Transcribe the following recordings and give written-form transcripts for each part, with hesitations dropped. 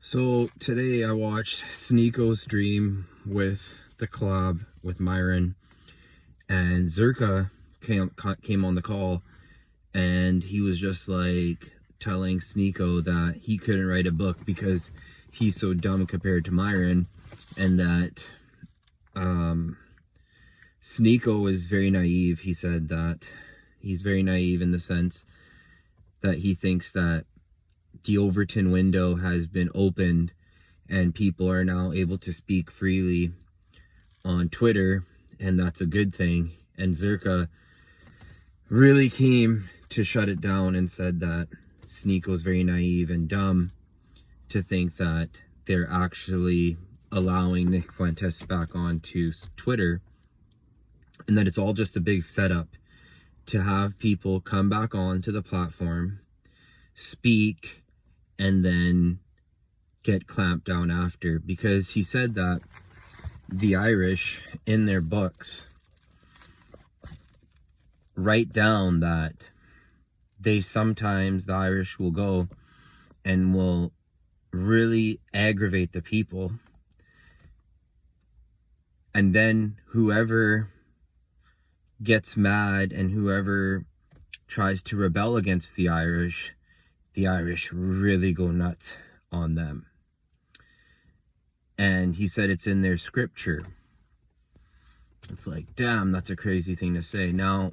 So today I watched Sneako's stream with the collab with Myron, and Zherka came on the call, and he was just like telling Sneako that he couldn't write a book because he's so dumb compared to Myron, and that Sneako is very naive. He said that he's very naive in the sense that he thinks that the Overton window has been opened and people are now able to speak freely on Twitter, and that's a good thing. And Zherka really came to shut it down and said that Sneako's very naive and dumb to think that they're actually allowing Nick Fuentes back onto Twitter, and that it's all just a big setup to have people come back onto the platform, speak, and then get clamped down after. Because he said that the Irish in their books write down that they sometimes, the Irish will go and will really aggravate the people, and then whoever gets mad and whoever tries to rebel against the Irish really go nuts on them. And he said it's in their scripture. It's like, damn, that's a crazy thing to say. Now,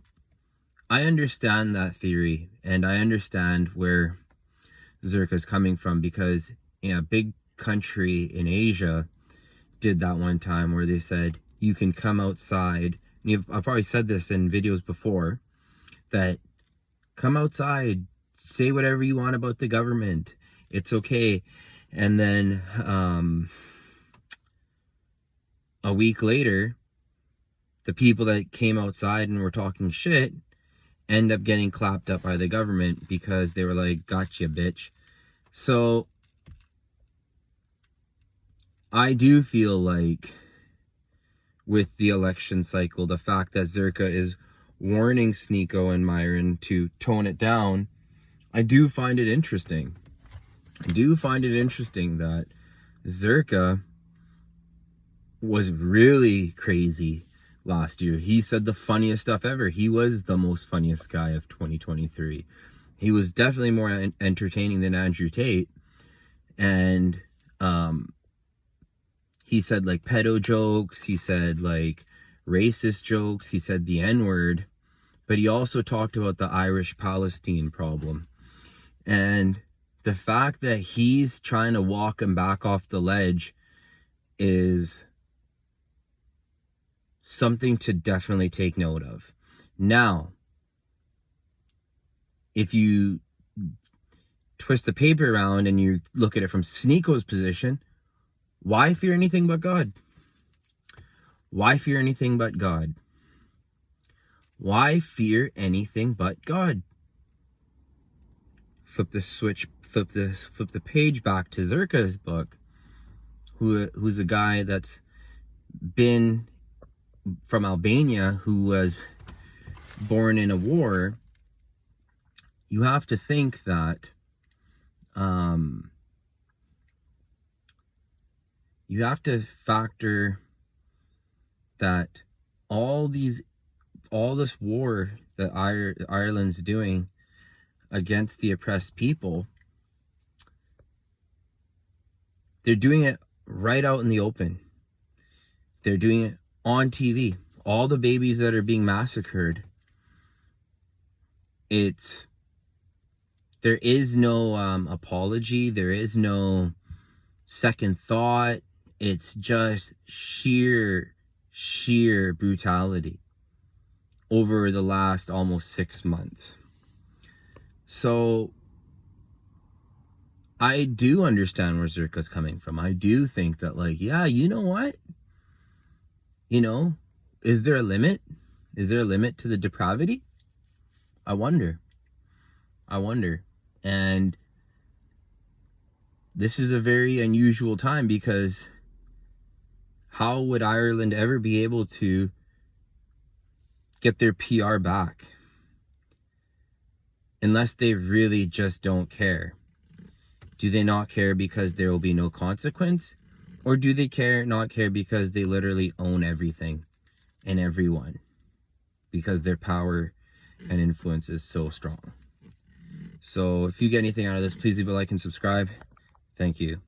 I understand that theory, and I understand where Zherka's coming from, because a big country in Asia did that one time where they said, you can come outside. And I've probably said this in videos before, that come outside, say whatever you want about the government, it's okay. And then a week later, the people that came outside and were talking shit end up getting clapped up by the government because they were like, gotcha, bitch. So I do feel like with the election cycle, the fact that Zherka is warning Sneako and Myron to tone it down, I do find it interesting. I do find it interesting that Zherka was really crazy last year. He said the funniest stuff ever. He was the most funniest guy of 2023. He was definitely more entertaining than Andrew Tate. And he said like pedo jokes. He said like racist jokes. He said the N-word. But he also talked about the Irish-Palestine problem. And the fact that he's trying to walk him back off the ledge is something to definitely take note of. Now, if you twist the paper around and you look at it from Sneako's position, why fear anything but God? Why fear anything but God? Why fear anything but God? Flip the page back to Zherka's book, who's a guy that's been from Albania, who was born in a war. You have to think that you have to factor that all this war that Ireland's doing against the oppressed people, they're doing it right out in the open. They're doing it on TV. All the babies that are being massacred, there is no apology. There is no second thought. It's just sheer brutality over the last almost 6 months. So I do understand where Zherka's coming from. I do think that, like, yeah, you know what? Is there a limit? Is there a limit to the depravity? I wonder. And this is a very unusual time, because how would Ireland ever be able to get their PR back unless they really just don't care? Do they not care because there will be no consequence? Or do they not care because they literally own everything and everyone? Because their power and influence is so strong. So if you get anything out of this, please leave a like and subscribe. Thank you.